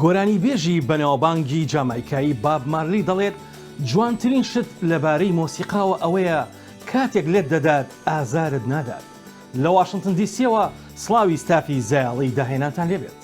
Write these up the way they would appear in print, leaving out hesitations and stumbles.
گۆرانی بێژی بەناوبانگی جامایکایی باب مارلی دەڵێت جوانترین شت لەبارەی مۆسیقاوە ئەوەیە کاتێک لێت دەدات ئازارت نادات. لە واشنگتن دیسیەوە سڵاوی ستافی زایاڵی داهێنانتان لێبێت.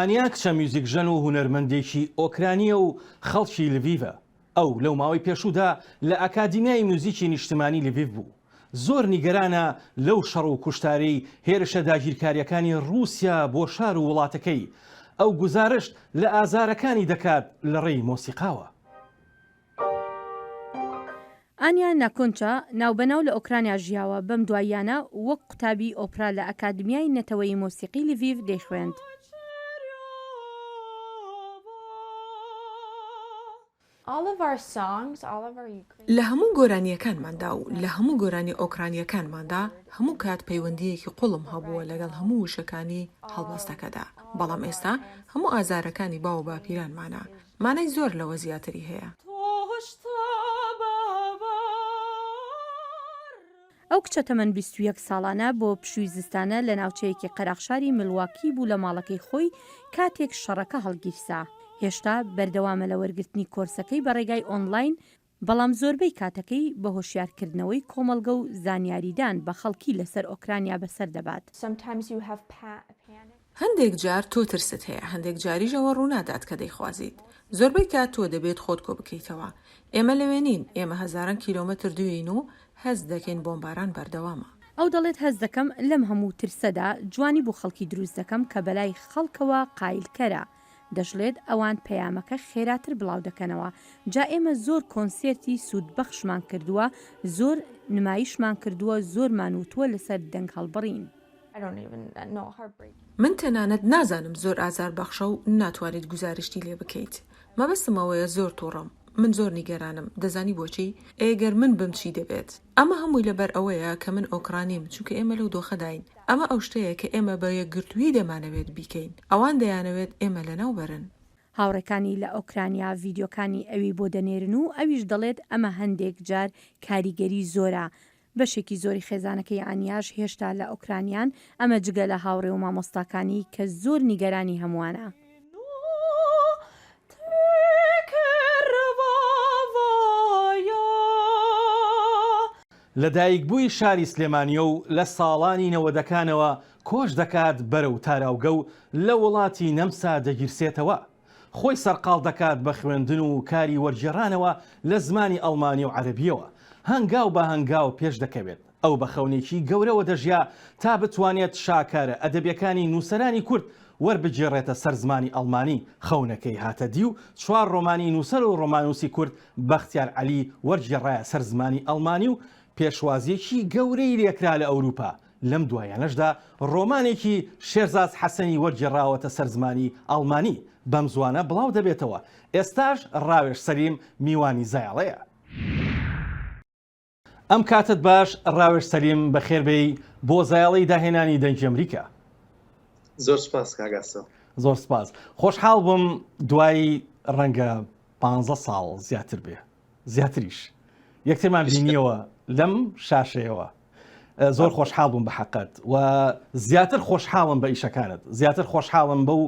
ئانیا کچە میوزیکژەن و هونەرمەندێکی ئۆکرانیە و خەڵکی لڤیڤە. ئەو لەو ماوەی پێشوودا لە ئەکادیمیای موزیکی نیشتمانی لڤیڤ بوو. زۆر نیگەرانە لەو شەڕ و کوشتارەی هێرشە داگیرکاریەکانی رووسیا بۆ شار و وڵاتەکەی. ئەو گوزارشت لە ئازارەکانی دەکات لە ڕێی مۆسیقاوە. ئانیا ناکۆنچە ناوبەناو لە ئۆکرانیا ژیاوە، بەم دواییانە وەک قوتابی ئۆپرا لە ئەکادمیای نەتەوەی مۆسیقی لڤیڤ دەیخوێند. لە هەموو گۆرانیەکانماندا و لە هەموو گۆرانی ئۆکرانیەکانماندا هەموو کات پەیوەندیەکی قوڵم هەبووە لەگەڵ هەموو وشەکانی هەڵبەستەکەدا. بەڵام ئێستا هەموو ئازارەکانی باو و باپیرانمانە، مانای زۆر لەوە زیاتری هەیە. ئەو کچە تەمەن 21 ساڵانە بۆ پشووی زستانە لە ناوچەیەکی قەراقشاری ملواکی بوو لە ماڵەکەی خۆی کاتێک شەڕەکە هەڵگیرسا. هێشتا بەردەوامە لە وەرگرتنی کۆرسەکەی بە ڕێگای ئۆنلاین، بەڵام زۆربەی کاتەکەی بە هۆشیارکردنەوەی کۆمەڵگە و زانیاریدان بە خەڵکی لەسەر ئۆکرانیا بەسەر دەبات. هەندێک جار تۆ ترست هەیە، هەندێک جاریژەوە ڕوونادات کە دەیخوازیت. زۆربەی کات تۆ دەبێت خۆت کۆ بکەیتەوە. ئێمە لەوێنین، ئێمە هەزاران کیلۆمەتر دوین و هەز دەکەین بۆمباران بەردەوامە. ئەو دەڵێت هەز دەکەم لەم هەموو ترسەدا جوانی بۆ خەڵکی دروست دەکەم کە بەلای خەڵکەوە قایلکەرە. دەژڵێت ئەوان پەیامەکە خێراتر بڵاو دەکەنەوە. جا ئێمە زۆر کۆنسێرتی سوودبەخشمان کردووە، زۆر نمایشمان کردووە، زۆرمان وتووە لەسەر دەنگ هەڵبڕین. من تەنانەت نازانم زۆر ئازار بەخشە و ناتوانێت گزارشتی لێ بکەیت. مەبەستمەوەیە زۆر تووڕم. من زۆر نیگەرانم. دەزانی بۆچی؟ ئێگەر من بم چی دەبێت؟ ئەمە هەمووی لەبەر ئەوەیە کە من ئۆکرانیم، چونکە ئێمە لەو دۆخەداین. ئەمە ئەو شتەیە کە ئێمە بە یەکگرتووی دەمانەوێت بیکەین. ئەوان دەیانەوێت ئێمە لەناو بەرن. هاوڕێکانی لە ئۆکرانیا ڤیدیۆکانی ئەوی بۆ دەنێرن و ئەویش دەڵێت ئەمە هەندێک جار کاریگەری زۆرە. بەشێکی زۆری خێزانەکەی ئانیاش هێشتا لە ئۆکرانیان، ئەمە جگە لە هاوڕێ و مامۆستاکانی کە زۆر نیگەرانی هەمووانە. لە دایکبووی شاری سلێمانیە و لە ساڵانی نەوەدەکانەوە کۆش دەکات بەرەو تاراوگە و لە وڵاتی نەمسا دەگیرسێتەوە. خۆی سەرقاڵ دەکات بە خوێندن و کاری وەرجێڕانەوە لە زمانی ئەڵمانی و عەرەبیەوە. هەنگاو بە هەنگاو پێش دەکەوێت. ئەو بە خەونێکی گەورەوە دەژیا تا بتوانێت شاکارە ئەدەبیەکانی نووسەرانی کورد وەربگێڕێتە سەر زمانی ئەڵمانی. خەونەکەی هاتە دی و 4 ڕۆمانی نووسەر و ڕۆمانوسی کورد بەختیار عەلی وەرجێڕایە سەر زمانی ئەڵمانی و پێشوازیەکی گەورەی لێکرا لە ئەوروپا. لەم دوایانەشدا ڕۆمانێکی شێرزاد حەسەنی وەرجێڕاوەتە سەر زمانی ئەڵمانی. بەم زوانە بڵاو دەبێتەوە. ئێستاش ڕاوێش سەلیم میوانی زایاڵەیە. ئەم کاتت باش ڕاوێش سەلیم بەخێربەی بۆ زایاڵی داهێنانی دەنگی ئەمریکا. زۆر سپاس کاگاسە. زۆر سپاس. خۆشحاڵ بووم دوای ڕەنگە 15 ساڵ زیاتر بێ، زیاتریش یەکترمان بینیەوە لەم شاشەیەوە. زۆر خۆشحاڵ بووم بە حەقەت و زیاتر خۆشحاڵم بە ئیشەکانت، زیاتر خۆشحاڵم بەو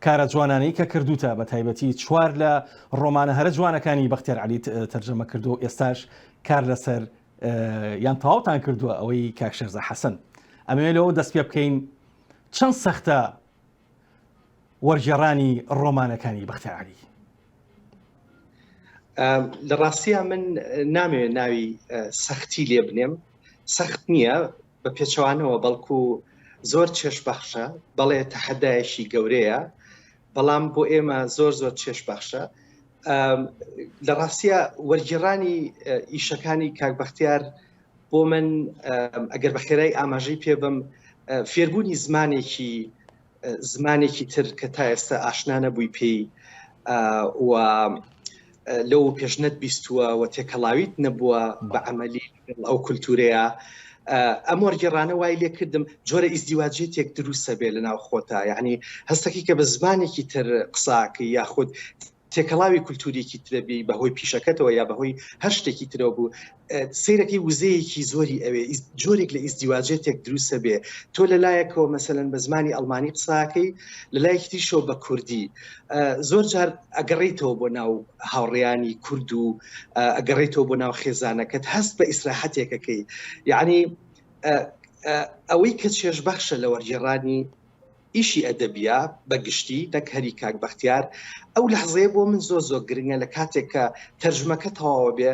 کارە جوانانەی کە کردوتە، بە تایبەتی 4 لە ڕۆمانە هەرە جوانەکانی بەختیار عەلی تەرجەمە کردو. ئێستاش کار لەسەر یان تەواوتان کردووە ئەوەی کاک شێرزاد حەسەن. ئەمەوێت لەوە دەست پێ بکەین چەند سەختە وەرجێڕانی ڕۆمانەکانی بەختیار عەلی؟ لە ڕاستیە من نامەوێت ناوی سەختی لێ بنێم. سەخت نییە بە پێچەوانەوە، بەڵکو زۆر چێشبەخشە. بەڵێ تەحەدایەکی گەورەیە، بەڵام بۆ ئێمە زۆر چێشبەخشە. لە ڕاستیە وەرگێڕانی ئیشەکانی کاک بەختیار بۆ من ئەگەر بە خێرای ئاماژەی پێ بم، فێربوونی زمانێکی زمانێکی تر کە تا ئێستا ئاشنا نەبووی پێی و لەو پێشنەت بیستووە و تێکەڵاویت نەبووە بە عەمەلی ئەو کولتورەیە. ئەم وەرگێڕانە وای لێ کردم جۆرە ئیزدیواجێتێک دروستە بێ لە ناو خۆتە، یعنی هەستەکەی کە بە زمانێکی تر قساکەی یاخود تێکەڵاوی کولتوریکی ترەبی بەهۆی پیشەکەتەوە یا بەهۆی هەر شتێکی ترەوە بوو سیرەکەی وزەیەکی زۆری ئەوێ جۆرێک لە ئیزدیواجێتێک دروستە بێ. تۆ لەلایەکەوە مەسەلەن بە زمانی ئەڵمانی قساکەی لەلایەکی تریشەوە بە کوردی زۆر جار ئەگەڕێیتەوە بۆ ناو هاوڕێیانی کورد و ئەگەڕێیتەوە بۆ ناو خێزانەکەت هەست بە ئیسراحەتێکەکەی. یعنی ئەوەی کە چێژبەخشە لە وەرگێڕانی ئیشی ئەدەبیە بەگشتی نەک هەری کاک بەختیار ئەو لەحزەیە بۆ من زۆر گرنگە لە کاتێک کە تەرجمەکە تەواوە بێ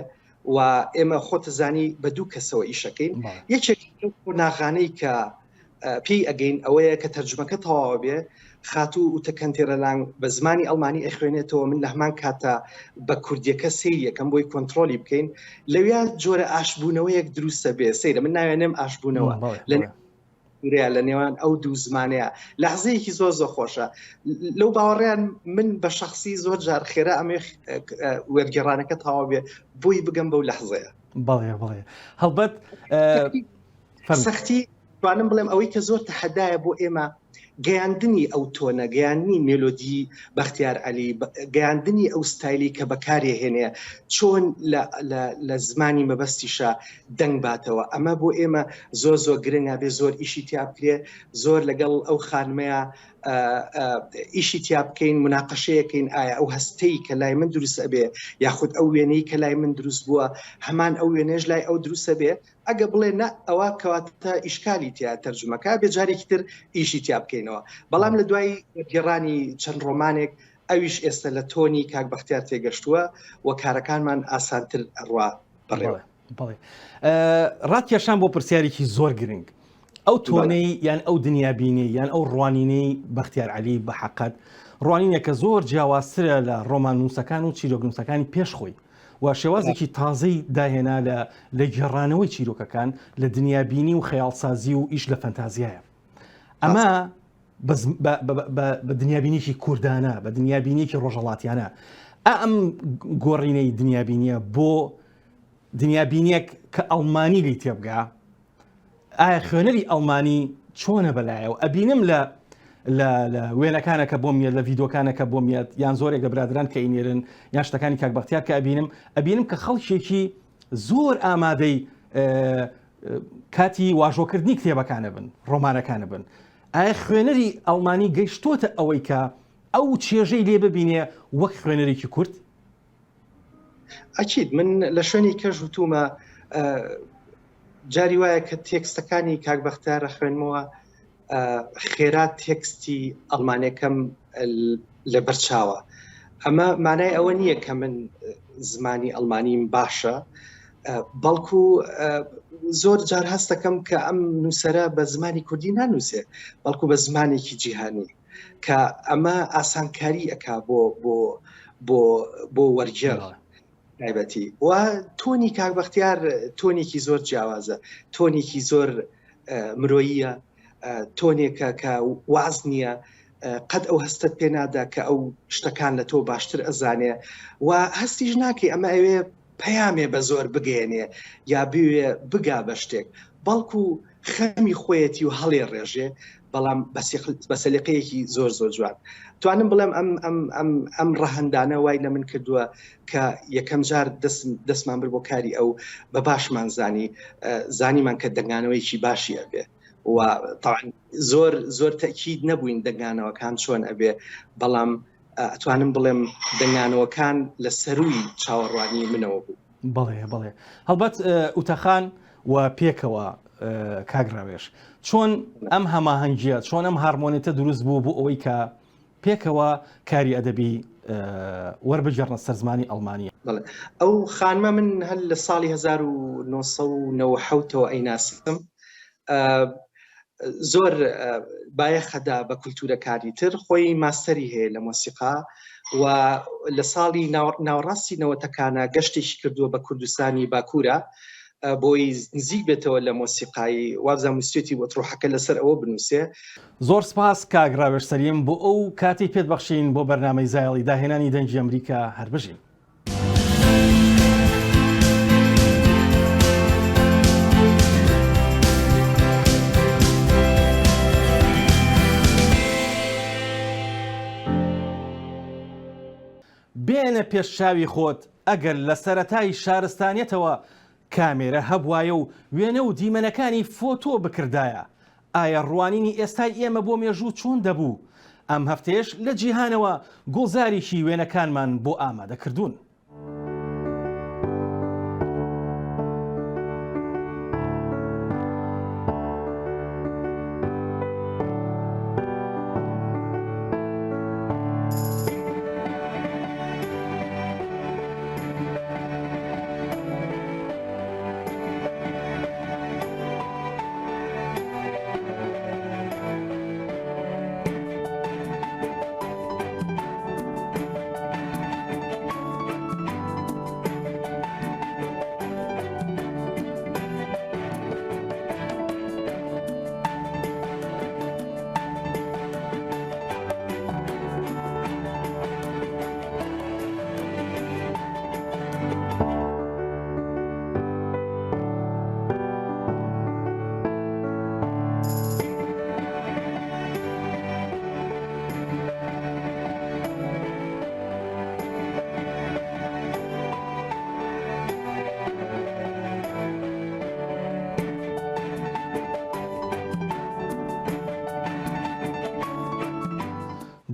و ئێمە خۆتەزانی بە دوو کەسەوە ئیشەکەین. یەکێک ناغانەی کە پێی ئەگەین ئەوەیە کە تەرجمەکە تەواوە بێ خاتوو وتەکەنتێرەلانگ بە زمانی ئەڵمانی ئەخوێنێتەوە، من لە هەمان کاتە بە کوردیەکە سەیریەکەم بۆی کۆنتترۆلی بکەین لەویا جۆرە ئاشبوونەوەیەک دروستە بێ. سەیرە من ناوێنم ئاشبوونەوە لە نێوان ئەو دوو زمانەیە لەحزەیەکی زۆر خۆشە. لەو باوەڕیان من بە شخصی زۆر جار خێرا ئەمێ وەرگێڕانەکە تەواو بێ بۆی بگەم بەو لەحزەیە. بەڵێ هەڵبەت سەختی توانم بڵێم ئەوەی کە زۆر تەحەدایە بۆ ئێمە گەیاندنی ئەو تۆنە، گەیاندنی مێلۆدی بەختیار عەلی، گەیاندنی ئەو ستایلی کە بەکارێ هێنێ چۆن لە زمانی مەبەستیشە دەنگ باتەوە. ئەمە بۆ ئێمە زۆر گرنگە بێ زۆر ئیشی تیا بکرێ، زۆر لەگەڵ ئەو خانمەیە ئیشی تیا بکەین، مناقەشەیەکەین ئایا ئەو هەستەی کە لای من دروستە بێ یاخود ئەو وێنەی کە لای من دروست بووە هەمان ئەو وێنێژ لای ئەو دروستە بێ. ئەگە بڵێ نە ئەوە کەواتە ئیشکالی تیا تەرجمەکە بێ جارێکی تر ئیشی تیا بکەینەوە. بەڵام لە دوای گێڕانی چەند ڕۆمانێک ئەویش ئێستا لە تۆنی کاک بەختیار تێگەشتووە و کارەکانمان ئاسانتر ئەڕوا بڕێوە. ڕاتکێشان بۆ پرسیارێکی زۆر گرنگ ئەو تۆنەی یان ئەو دنیابینی یان ئەو ڕوانینەی بەختیار عەلی بە حەقەت ڕوانینێکە زۆر جیاوازترە لە ڕۆمان نووسەکان و چیرۆک نووسەکانی پێشخۆی و شێوازێکی تازەی داهێنا لە گێڕانەوەی چیرۆکەکان لە دنیابینی و خەیاڵسازی و ئیش لە فەنتازیایە. ئەمە بە دنیابینێکی کوردانە، بە دنیابینێکی ڕۆژهەڵاتیانە. ئەم گۆڕینەی دنیابینیە بۆ دنیابینیەک کە ئەڵمانی لی تێبگا، ئایا خوێنەری ئەڵمانی چۆنە بەلایەوە؟ ئەبینم لە وێنەکانەکە بۆ میاد، لە ڤیدۆکانەکە بۆ میاد، یان زۆرێک لە برادران کە ئینێرن یان شتەکانی کاک بەختیار کە ئەبینم کە خەڵکێکی زۆر ئامادەی کاتی واژۆکردنی کتێبەکانە بن، ڕۆمانەکانە بن. ئایا خوێنەری ئەڵمانی گەیشتۆتە ئەوەی کە ئەو چێژەی لێ ببینێ وەک خوێنەرێکی کورد؟ ئەکید من لە شوێنی کەژ وتومە جاری وایە کە تێکستەکانی کاک بەختیار خوێنمەوە خێرا تێکستی ئەڵمانیەکەم لە بەرچاوە. ئەمە مانای ئەوە نییە کە من زمانی ئەڵمانیم باشە، بەڵکو زۆر جار هەست دەکەم کە ئەم نووسەرە بە زمانی کوردی نانووسێ بەڵکو بە زمانێکی جیهانی، کە ئەمە ئاسانکاری ئەکا بۆ وەرگێڕ تایبەتی. و تۆنی کاک بەختیار تۆنێکی زۆر جیاوازە، تۆنێکی زۆر مرۆییە، تۆنێکە کە واز نییە، قەت ئەو هەستت پێ نادا کە ئەو شتەکان لە تۆ باشتر ئەزانێ و هەستیش ناکەی ئەمە ئەوێ پەیامێ بە زۆر بگەێنێ یا بوێ بگا بە شتێک، بەڵکو خەمی خۆیەتی و هەڵێ ڕێژێ، بەڵام بە سەلیقەیەکی زۆر جوان. توانم بڵێم ئەم ڕەهەندانە وای لە من کردووە کە یەکەم جار دەستمان بر بۆ کاری ئەو بە باشمان زانیمان کە دەنگانەوەیکی باشی ئەبێ و زۆر تەکید نەبووین دەنگانەوەکان چۆن ئەبێ، بەڵام ئەتوانم بڵێم دەنگانەوەکان لە سەروی چاوەڕوانی منەوە بوو. بەڵێ هەڵبەت ئوتەخان و پێکەوە کاگراوێش چۆن ئەم هەماهەنگیە، چۆن ئەم هارمۆنیتە دروست بوو بۆ ئەوەی کە پێکەوە کاری ئەدەبی وەربگەڕنە سەر زمانی ئەڵمانیە؟ ئەو خانمە من هەر لە ساڵی 1990ەوە ئەیناسم، زۆر بایەخەدا بە کولتورەکاری تر، خۆی ماستەری هەیە لە مۆسیقا و لە ساڵی ناوەڕاستی نەوەتەکانە گەشتێکی کردووە بە کوردستانی باکوورە بۆی نزیک بێتەوە لە مۆسیقایی وابزان موسیقی بۆ تڕۆحەکە لەسەر ئەوە بنووسێ. زۆر سپاس کاگراوێشسەریم بۆ ئەو کاتی پێت بەخشین بۆ بەرنامەی زایڵی داهێنانی دەنگی ئەمریکا هەربژین. بێنە پێشچاوی خۆت ئەگەر لە سەرەتای شارستانیەتەوە کامێرە هەبوایە و وێنە و دیمەنەکانی فۆتۆ بکردایە، ئایا ڕوانینی ئێستای ئێمە بۆ مێژوو چۆن دەبوو؟ ئەم هەفتەیەش لە جیهانەوە گوڵزاریشی وێنەکانمان بۆ ئامادەکردوون.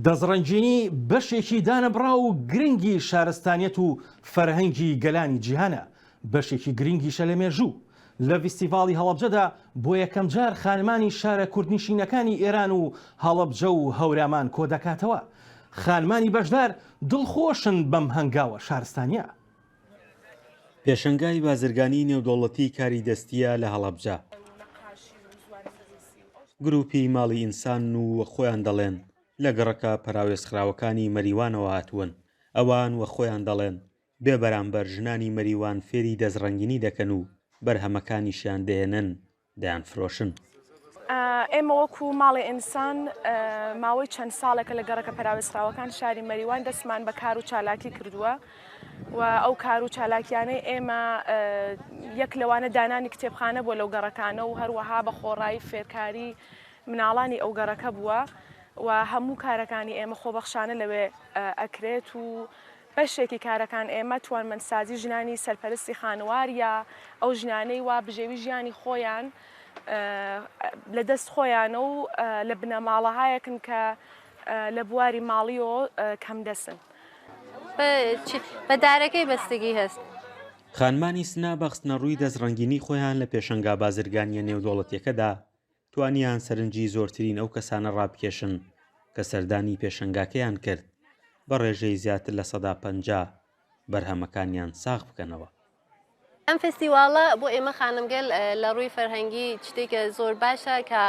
دەزڕەنجینی بەشێکی دانەبڕا و گرنگی شارستانیەت و فەرهەنگی گەلانی جیهانە، بەشێکی گرنگیشە لە مێژوو. لە فیستیڤاڵی هەڵەبجەدا بۆ یەکەم جار خانمانی شارە کوردنشینەکانی ئێران و هەڵەبجە و هەورامان کۆ دەکاتەوە. خانمانی بەشدار دڵخۆشن بەم هەنگاوە شارستانیە. پێشەنگای بازرگانی نێودەوڵەتی کاری دەستیە لە هەڵەبجە. گروپی ماڵی ئینسان و خۆیان دەڵێن لە گەڕەکە پەراوێزخراوەکانی مەریوانەوە هاتوون. ئەوان وە خۆیان دەڵێن بێ بەرامبەر ژنانی مەریوان فێری دەزڕەنگینی دەکەن و بەرهەمەکانیشیان دێنن دەیان فرۆشن. ئێمە وەکو ماڵی ئینسان ماوەی چەند ساڵێکە لە گەڕەکە پەراوێزخراوەکان شاری مەریوان دەستمان بە کار و چالاکی کردووە و ئەو کار و چالاکیانەی ئێمە یەک لەوانە دانانی کتێبخانە بۆ لەو گەڕەکانە و هەروەها بە خۆڕایی فێرکاری مناڵانی ئەو گەڕەکە بووە و هەموو کارەکانی ئێمە خۆبەخشانە لەوێ ئەکرێت و بەشێکی کارەکان ئێمە توانمەندسازی ژنانی سەرپەرستی خانواریە، ئەو ژنانەی وا بژێوی ژیانی خۆیان لە دەست خۆیانە و لە بنەماڵەهایەکن کە لە بواری ماڵیەوە کەم دەسن. بە دارەکەی بەستگی هەست. خانمانی سنا بەخستنە ڕووی دەزڕەنگینی خۆیان لە پێشەنگا بازرگانیە نێودەوڵەتیەکەدا توانیان سەرنجی زۆرترین ئەو کەسانە ڕابکێشن کە سەردانی پێشەنگاکەیان کرد بە ڕێژەی زیاتر لە 150 بەرهەمەکانیان ساغ بکەنەوە. ئەم فستیواڵە بۆ ئێمە خانمگەل لە ڕووی فەرهەنگی شتێکە زۆر باشە کە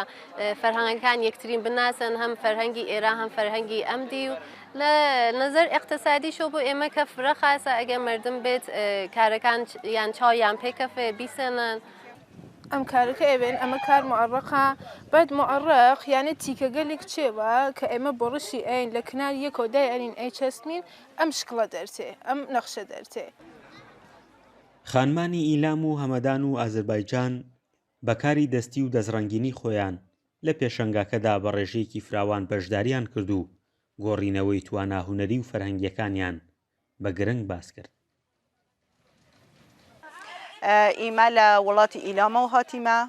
فەرهەنگەکان یەکترین بناسن، هەم فەرهەنگی ئێران هەم فەرهەنگی ئەمدی و لە نظر اقتصادیشۆ بۆ ئێمە کە فرە خاسە ئەگە مردم بێت کارەکان یان چاویان پێکەفێ بیسەنن. ئەم کارەکە ئەبێن ئەمە کار مؤڕقە بعد مؤڕق یانە تیکەگەلێک چێوە کە ئێمە بۆ ڕشی ئەین لە کنار یەکۆ دای ئەرین ئەیچەستمین ئەم شکڵە دەرتێ ئەم نەخشە دەرتێ. خانمانی ئیلام و هەمەدان و ئازربایجان بەکاری دەستی و دەزڕەنگینی خۆیان لە پێشەنگاکەدا بە ڕێژەیەکی فراوان بەشداریان کرد و گۆڕینەوەی توانە هونەری و فەرهەنگیەکانیان بە گرنگ باس کرد. ئێمە لە وڵاتی ئیلامەوە هاتیمە،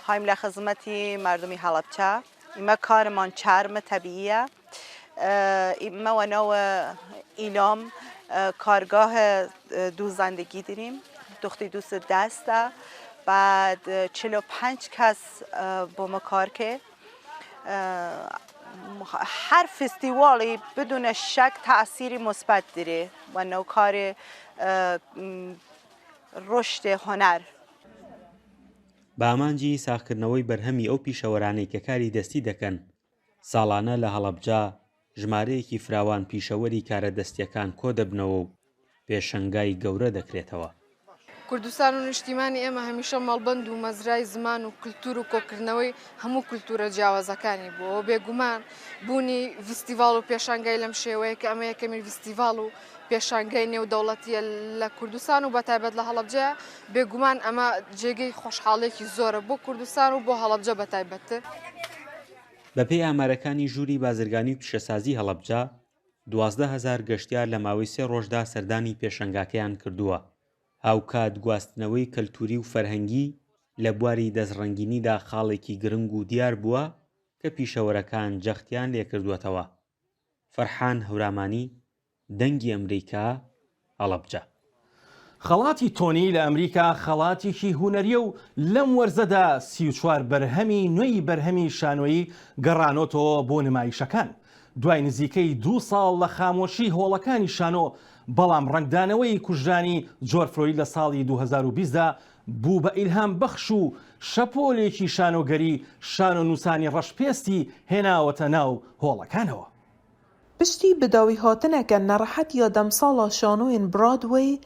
هایم لە خزمەتی مردمی هەڵەبجە. ئێمە کارمان چارمە تەبیعیە. ئێمەوەنەوە ئیلام کارگاه دو زندگی داریم، دختری دوست دسته، بعد 45 کس با ما کار که هر فستیوالی بدون شک تأثیری مثبت داره و نوع کار رشد هنر. بە ئامانجی ساختکردنەوەی بەرهەمی ئەو پیشەوەرانەی کە کاری دەستی دەکەن ساڵانە لە هەڵەبجە ژمارەیەکی فراوان پیشەوەری کارە دەستیەکان کۆ دەبنەوە و پێشەنگای گەورە دەکرێتەوە. کوردستان و نیشتیمانی ئێمە هەمیشە مەڵبەند و مەزرای زمان و کللتور و کۆکردنەوەی هەموو کللتورە جیاوازەکانی بووە بێگومان بوونی فستیڤال و پێشانگای لەم شێوەیە کە ئەمە یەکەمی فستیڤال و پێشانگای نێودەوڵەتیە لە کوردستان و بەتایبەت لە هەڵەبجە بێگومان ئەمە جێگەی خۆشحاڵێکی زۆرە بۆ کوردستان و بۆ هەڵەبجە بەتایبەتتر. بەپێی ئامارەکانی ژووری بازرگانی و پیشەسازی هەڵەبجە 12,000 گەشتیار لە ماوەی 3 ڕۆژدا سەردانی پێشەنگاکەیان کردووە. هاوکات گواستنەوەی کەلتوری و فەرهەنگی لە بواری دەستڕەنگینیدا خاڵێکی گرنگ و دیار بووە کە پیشەوەرەکان جەختیان لێکردووەتەوە. فەرحان هەورامانی، دەنگی ئەمریکا، هەڵەبجە. خەڵاتی تۆنی لە ئەمریکا خەڵاتێکی هونەریە و لەم وەرزەدا 34 بەرهەمی نوێی بەرهەمی شانۆیی گەڕانۆتەوە بۆ نمایشەکان. دوای نزیکەی 2 ساڵ لە خامۆشی هۆڵەکانی شانۆ، بەڵام ڕنگدانەوەی کوژرانی جۆرج فلۆید لە ساڵی 2020دا بوو بە ئیلهام بەخش و شەپۆلێکی شانۆگەری شانۆ نووسانی ڕەشپێستی هێناوەتە ناو هۆڵەکانەوە. پشتی بەداوی هاتنەکە نەڕەحەت یا دەمساڵە شانۆیان برادوەی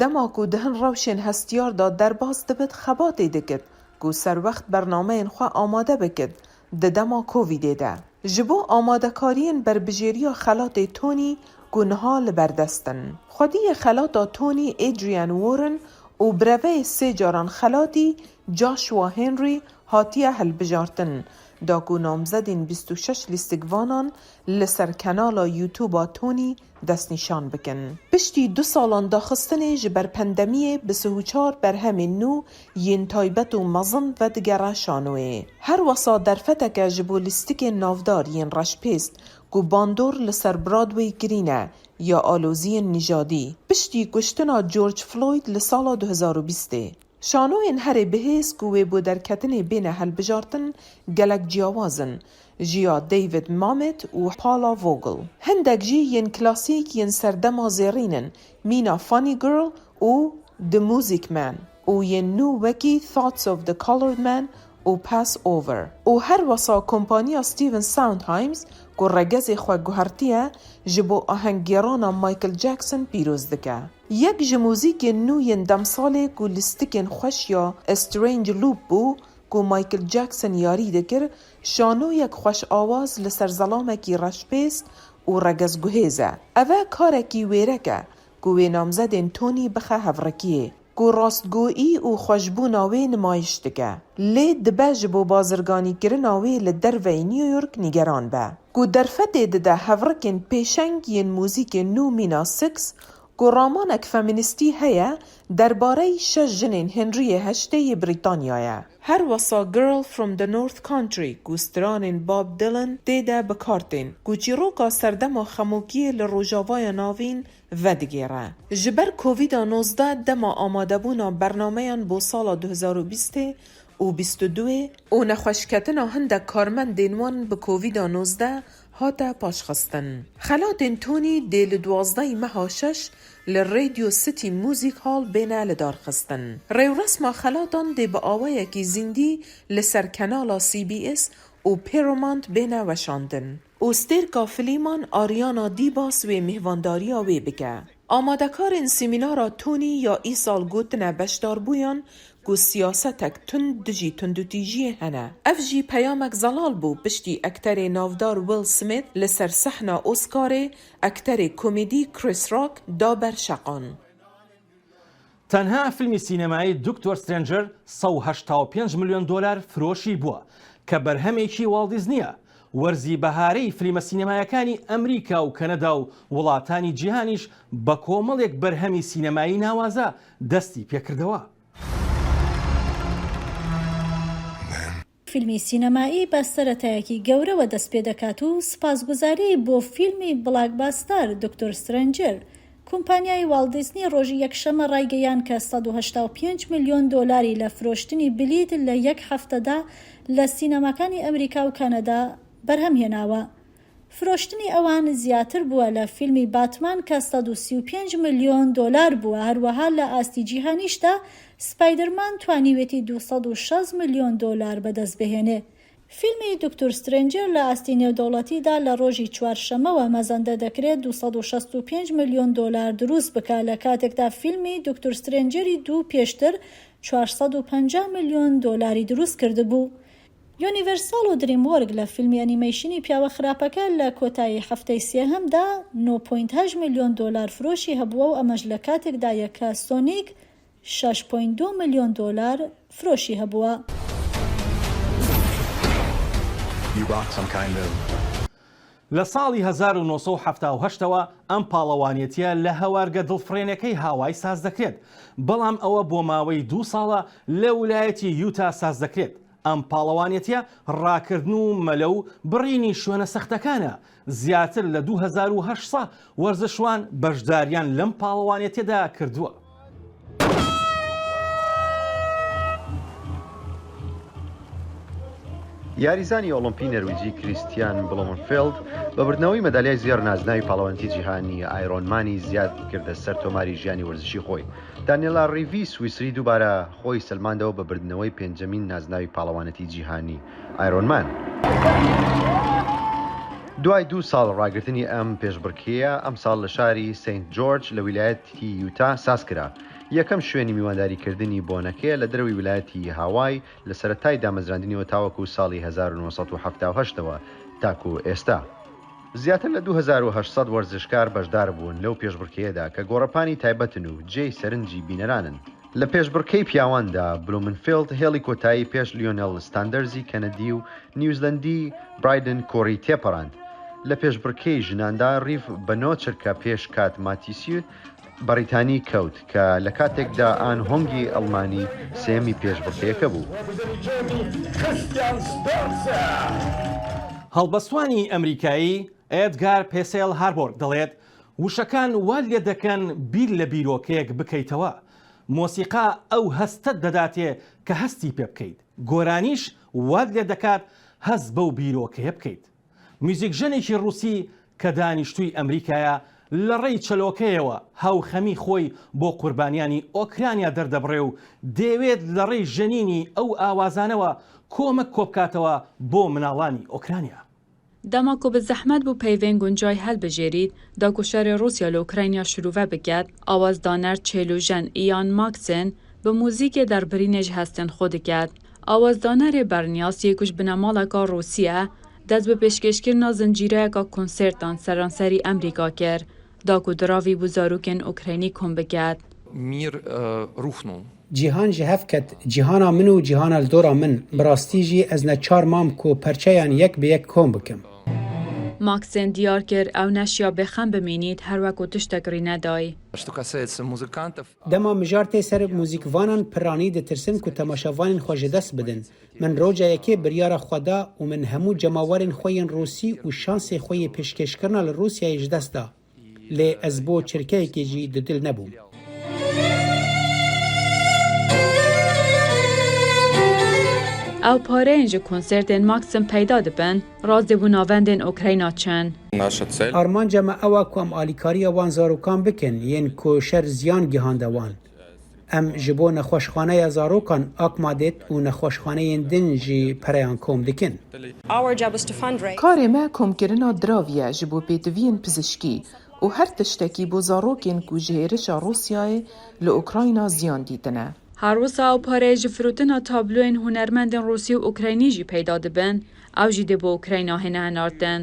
دەماک و دهن ڕەوشێن هەستیاردا دەرباز دەبێت خەباتێ دەکرد و سەروەخت بەرنامەیان خوا ئامادە بکرد دەدەما کۆڤیدێدا. ji bo amadekariyên berbijêriya xelatê Tony gunha li berdestin. Xwediyê xelata Tony Adrian Warren û bireveyê 3 caran xelatî Joshua Henry hatiye hilbijartin. Da ku namzedên 26 lîstikvanan li ser kenala YouTube'a Tony destnîşan bikin. Piştî 2 salan daxistinê ji ber pandemiyê bi 34 berhemên nû yên taybet û mezin vedigere şanoyê. Her wesa derfeteke ji bo lîstikên navdar yên reşpêst ku bandor li ser Broadway kirîne ya aloziyên nijadî. Piştî kuştina George Floyd li sala 2020. Şanoyên herê bihêz ku wê bo derketinê bêne helbijartin gelek ciyawazin, jiya David Mamet û Paula Vogel. Hindek jî yên klasîk yên serdema zêrînin Mina Funny Girl û The Music Man û yên nû wekî Thoughts of the Colored Man û Pass Over. û her wesa kompaniya Stephen Sondheims ku regezê xwe guhertiye ji bo ahenggerana Michael Jackson pîroz dike. Yek ji mûzîkên nû yên demsalê ku lîstikên xweş ya A Strange Loop bû ku Michael Jackson yarî dikir, şanoyek xweş awaz li ser zelamekî reşpêst û regezguhêz e. Ev e karekî wêrek e ku wê namzedên Tony bixe hevrekiyê. ku rastgoyî û xweşbûna wê nemayiş dike. Lê dibe ji bo bazirganîkirina wê li derveyê New York nîgeran be. Ku derfetê dide hevrikên pêşeng yên mûzîkên nû Mina Six, ku ramanek feministî heye derbareyî 6 jinên Henriyê Heştê Brîtanyayê. Her wesa Girl from the North Country ku stranên Bob Dylan tê de bikartên, ku çîroka serdema xemokiyê li rojavaya navîn vedigêre. Ji ber Covid-19 dema amadebûna bernameyan bo sala 2020 û 22 û nexweşketina hindek karmendên wan bi Covid-19 hate paşxistin. Xelatên Tony dê li 12 meha 6 li Radio City Music Hall bêne li darxistin. Rêwresma xelatan dê bi awayekî zîndî li ser kenala CBS û Paramount bêne weşandin. û stêrka filîman Ariana Dibas wê mihvandariya wê bike. Amadekarên semînara Tony ya îsal gotine beşdarbûyan ku siyasetek tund dijî tundutîjiyê hene. Ev jî peyamek zelal bû piştî ekterê navdar Will Smith li ser sehna Oscarê ekterê komedî Chris Rock da ber şeqan. تەنها فیلمی سینەمایی دکتۆر سترێنجەر 185 ملیۆن دۆلار فرۆشی بووە کە بەرهەمێکی واڵدیزنیە. وەرزی بەهارەی فیلمە سینەمایەکانی ئەمریکا و کەنەدا و وڵاتانی جیهانیش بە کۆمەڵێک بەرهەمی سینەمایی ناوازە دەستی پێکردەوە. فیلمی سینەمایی بە سەرەتایەکی گەورەوە دەست پێ دەکات و سپاسگوزاری بۆ فیلمی بلاکباستەر دکتۆر سترێنجەر. کۆمپانیای واڵدیزنی ڕۆژی یەکشەمە ڕایگەیان کە 185 ملیۆن دۆلاری لە فرۆشتنی بلیت لە یەک هەفتەدا لە سینەماکانی ئەمریکا و کەنەدا بەرهەم هێناوە. فرۆشتنی ئەوان زیاتر بووە لە فیلمی باتمان کە 135 ملیۆن دۆلار بووە. هەروەها لە ئاستی جیهانیشدا سپایدەرمان توانیوێتی 260 ملیۆن دۆلار بەدەست بهێنێ. فیلمی دکتۆر سترنجر لە ئاستی نێودەوڵەتیدا لە ڕۆژی چوارشەمەوە مەزەندە دەکرێت 265 میلیۆن دلار دروست بکە لە کاتێکدا فیلمی دکتۆر سترنجری دوو پێشتر 450 میلیۆن دلاری دروست کردبوو. یونیڤەرساڵ و دریموەرگ لە فیلمی ئەنیمەیشنی پیاوە خراپەکە لە کۆتایی هەفتەی سێهەمدا 9.8 میلیۆن دلار فرۆشی هەبووە و ئەمەش لە کاتێکدایە کە سۆنیک 6.2 میلیۆن دلار فرۆشی هەبووە. لە ساڵی 1970ەوە ئەم پاڵەوانێتیە لە هەوارگە دڵفرێنەکەی هاوای ساز دەکرێت، بەڵام ئەوە بۆ ماوەی 2 ساڵە لە ویلایەتی یوتا ساز دەکرێت. ئەم پاڵەوانێتیە ڕاکردن و مەلە و بڕینی شوێنە سەختەکانە. زیاتر لە 2800 وەرزشوان بەشداریان لەم پاڵەوانێتیەدا کردووە. یاریزانی ئۆلۆمپی نەرویجی کریستیان بلۆمنفێلد بە بردنەوەی مەدالیای زێڕ نازناوی پاڵەوانتی جیهانی ئایرۆنمانی زیاد کردە سەر تۆماری ژیانی ورزشی خۆی. دانیێلا ڕیڤی سویسری دووبارە خۆی سلماندەوە بە بردنەوەی پێنجەمین نازناوی پاڵەوانەتی جیهانی ئایرۆنمان. دوای 2 ساڵ ڕاگررتنی ئەم پێشبڕکێیە ئەم ساڵ لە شاری سنت جۆرج لە ویلایەتی یوتا ساز کرا. یەکەم شوێنی میوانداریکردنی بۆنەکەیە لە دەروی ویلایەتی هاوای لە سەرەتای دامەزراندنیەوە تاوەکو ساڵی 1970ەوە تاکو ئێستا. زیاتر لە 2800 وەرزشکار بەشدار بوون لەو پێشبڕکێیەدا کە گۆڕەپانی تایبەتن و جێی سەرنجی بینەرانن. لە پێشبڕکەی پیاواندا بلومنفیلد هێڵی کۆتایی پێش لیۆنێل ستاندەرزی کەنەدی و نیوزلندی برایدن کۆری تێپەڕاند. لە پێشبڕکەی ژناندا ڕیف بە 9 چرکە پێش کات ماتیسیوت بەریتانی کەوت کە لە کاتێکدا ئان هۆنگی ئەڵمانی سێمی پێشبڕکەیەکە بوو. هەڵبەستوانی ئەمریکایی ئێدگار پێسێل هاربۆرگ دەڵێت وشەکان وا لێ دەکەن بیر لە بیرۆکەیەک بکەیتەوە. مۆسیقا ئەو هەستت دەداتێ کە هەستی پێ بکەیت. گۆرانیش واد لێ دەکات هەست بەو بیرۆکەیە بکەیت. میوزیکژنێکی ڕووسی کە دانیشتووی ئەمریکایە لە ڕێی چەلۆکەیەوە هاوخەمی خۆی بۆ قوربانیانی ئۆکرانیا دەردەبڕێ و دەیەوێت لە ڕێی ژەنینی ئەو ئاوازانەوە کۆمەک کۆبکاتەوە بۆ مناڵانی ئۆکرانیا. دەماکۆ بە زەحمەت بوو پەیوێن گونجای هەڵبژێریت داگوشاری رووسیا لە ئوکراینیا شروع بکات ئاوازدانەر چێلوژەن ئیان ماکسن بە موزیکێ دەربرینێژ هەستن خۆ دەکات. ئاوازدانەرێ بەرنیاس یەکوش بنەماڵەکە رووسیا دەست بە پێشکەشکردنا زنجیرەیەکە کۆنسێرتان سەرانسەری ئەمریکا کرد داکو دراوی بوو زاروکên ئوکراینی کۆم بکات. جیهان ji hev ket cîhana min û cîhana li dora min bi rastî jî ez ne çar mam ku perçeyan yek bi yek kom bikim. ماکسن دیار کرد ئەو نەشیا بێخەم بمینیت هەروەکو تشتێک ڕینەدای. Dema mijar tê ser mûzîkvanan piranî ditirsin ku temaşevanên xwe ji dest bidin. Min roja yekê biryara xwe da û min hemû cemawarên xwe yên Rûsî û şansê xwe yê pêşkêşkirina li Rûsyayê ji dest da. Lê ez bo çirkeyekê jî di dil nebûm. ئەو پارەیان ji konsertên Maksim peyda dibin, raz dibû navendên Ukrayna çend. Armanca me ew ku em alîkariya wan zarokan bikin yên ku şer ziyan gihande wan. Em ji bo nexweşxaneya zarokan akmadêt û nexweşxaneyên din jî pereyan kom dikin. Karê me komkirina draviye ji bo pêtiviyên pizîşkî û her tiştekî bo zarokên ku ji hêrişa Rûsyayê li Ukrayna ziyan dîtine. Herwisa ew pareyê ji firotina tabloyên hunermendên Rûsî û Ukraynî jî peyda dibin, ew jî dê bo Ukrayna hene henartin.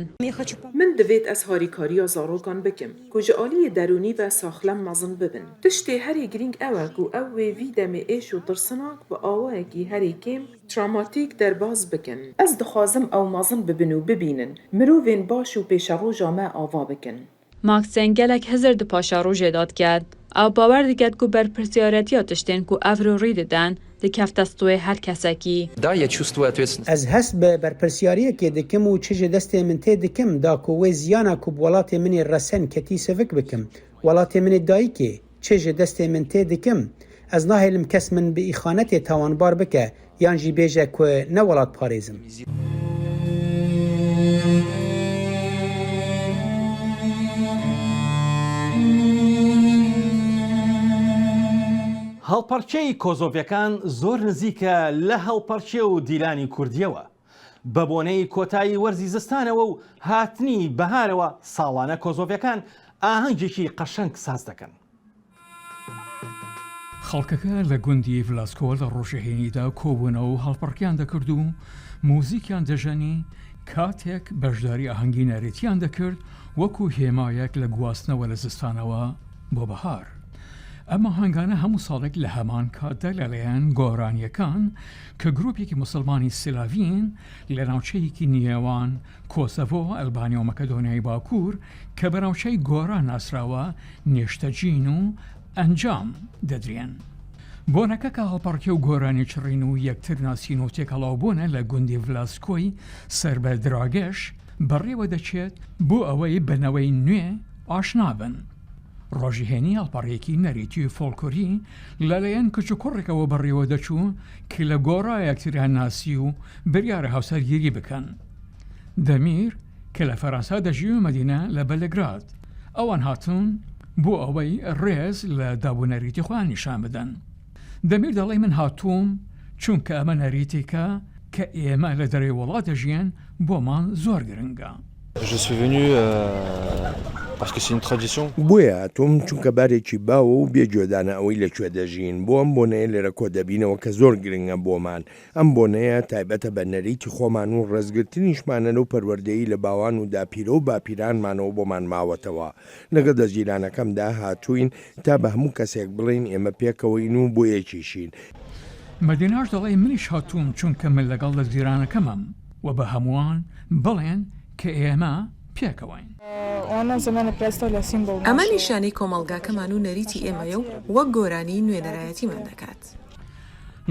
Min divêt ez harîkariya zarokan bikim ku ji aliyê derûnî ve saxlem mezin bibin. Tiştê herî girîng ew e ku ew wê vî demê êş û tirsinak bi awayekî herî kêm travmatîk derbas bikin. Ez dixwazim ew mezin bibin û bibînin, mirovên baş û pêşeroja me ava bikin. Maksen gelek hezir di paşa rojê dat ket. Ew bawer diket ku berpirsiyaretiya tiştên ku ev re rî didin dikefte stûyê her kesekî. Ez hest bi berpirsiyariyekê dikim û çi ji destê min tê dikim da ku wê ziyana ku bi welatê minê resen ketî sevik bikim. Welatê minê dayîkê çi ji destê min tê dikim. Ez nahêlim kes min bi îxanetê tawanbar bike yan jî bêje ku ne welat parêzim. هەڵپەرچەی کۆزۆڤیەکان زۆر نزیکە لە هەڵپەرچێ و دیلانی کوردیەوە. بە بۆنەی کۆتایی وەرزی زستانەوە و هاتنی بەهارەوە ساڵانە کۆزۆڤەکان ئاهەنگێکی قەشەنگ ساز دەکەن. خەڵکەکە لە گوندی ڤلاسکۆ لە ڕۆژەهێنیدا کۆبوونەوە و هەڵپەڕکیان دەکرد و موزیکیان دەژەنی کاتێک بەشداری ئاهەنگی نارێتیان دەکرد وەکو هێمایەک لە گواستنەوە لە زستانەوە بۆ بەهار. ئەمە هەنگانە هەموو ساڵێک لە هەمان کاتدا لەلایەن گۆرانیەکان کە گروپێکی مسلمانی سلاڤین لە ناوچەیەکی نێوان کۆسەڤۆ، ئەلبانیا و مەکەدۆنیای باکوور کە بە ناوچەی گۆران ناسراوە نێشتەجین و ئەنجام دەدرێن. بۆنەکە کە هەڵپەڕکێ و گۆرانی چڕین و یەکتر ناسین و تێکەڵاوبوونە لە گوندی ڤلاسکۆی سەر بە دراگەش بەڕێوە دەچێت بۆ ئەوەی بنەوەی نوێ ئاشنابن. ڕۆژهێنی هەڵپەڕێکی نەریتی و فۆڵکۆری لەلایەن کچ و کوڕێکەوە بەڕێوە دەچوو کە لە گۆڕا یەکتریان ناسی و بریارە هاوسەرگیری بکەن. دەمیر کە لە فەرەنسا دەژی و مەدینە لە بەلگراد ئەوان هاتوون بۆ ئەوەی ڕێز لە دابوونەریتی خۆیان نیشان بدەن. دەمیر دەڵێ من هاتووم چونکە ئەمە نەریتێکە کە ئێمە لە دەرەوەی وڵات دەژیان بۆمان زۆر گرنگە. بۆیە هاتووم چونکە بارێکی باوە و بێجۆدانە ئەوەی لەکوێ دەژین بۆ ئەم بۆنەیە لێرە کۆ دەبینەوە کە زۆر گرنگە بۆمان. ئەم بۆنەیە تایبەتە بە نەریتی خۆمان و ڕێزگرتنیشمانە و پەروەردەیی لە باوان و داپیرە و باپیرانمانەوە بۆمان ماوەتەوە. لەگەڵ دەستگیرانەکەمدا هاتوین تا بە هەموو کەسێک بڵین ئێمە پێکەوەین و بۆ یەکیشین. مەدیناش دەڵێ منیش هاتووم چونکە من لەگەڵ دەستگیرانەکەمم و بە هەمووان بڵێن کە ئێمە پێکەوەین. ئەمە نیشانەی کۆمەڵگاکەمان و نەریتی ئێمەیە و وەک گۆرانی نوێنەرایەتیمان دەکات.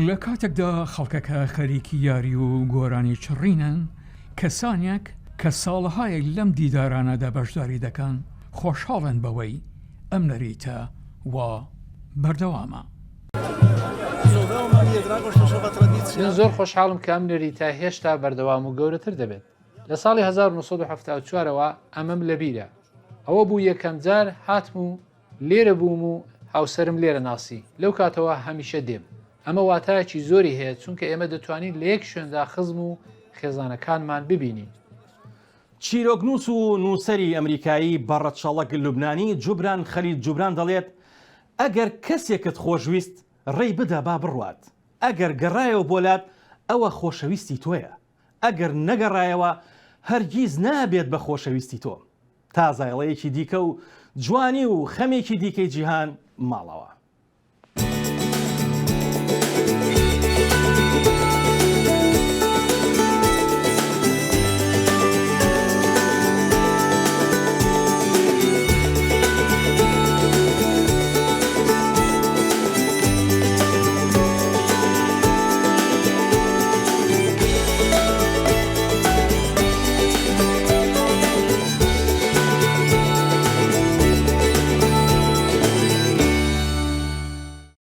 لە کاتێکدا خەڵکەکە خەریکی یاری و گۆرانی چڕینن کەسانێک کە ساڵەهایەک لەم دیدارانەدا بەشداری دەکەن خۆشحاڵن بەوەی ئەم نەریتە و بەردەوامە. من زۆر خۆشحاڵم کە ئەم نەریتە هێشتا بەردەوام و گەورەتر دەبێت. لە ساڵی 1974ەوە ئەمەم لەبیرە ئەوە بوو یەکەم جار هاتم و لێرە بووم و هاوسەرم لێرە ناسی لەو کاتەوە هەمیشە دێم. ئەمە واتایەکی زۆری هەیە چونکە ئێمە دەتوانین لە یەک شوێندا خزم و خێزانەکانمان ببینین. چیرۆکنووس و نووسەری ئەمریکایی بەڕەچەڵک لوبنانی جوبران خەلیل جوبران دەڵێت ئەگەر کەسێکت خۆشویست ڕێی بدە با بڕوات. ئەگەر گەڕایەوە بۆلات ئەوە خۆشەویستی تۆیە. ئەگەر نەگەڕایەوە هەرگیز نابێت بە خۆشەویستی تۆ. تا زایڵەیەکی دیکە و جوانی و خەمێکی دیکەی جیهان ماڵەوە.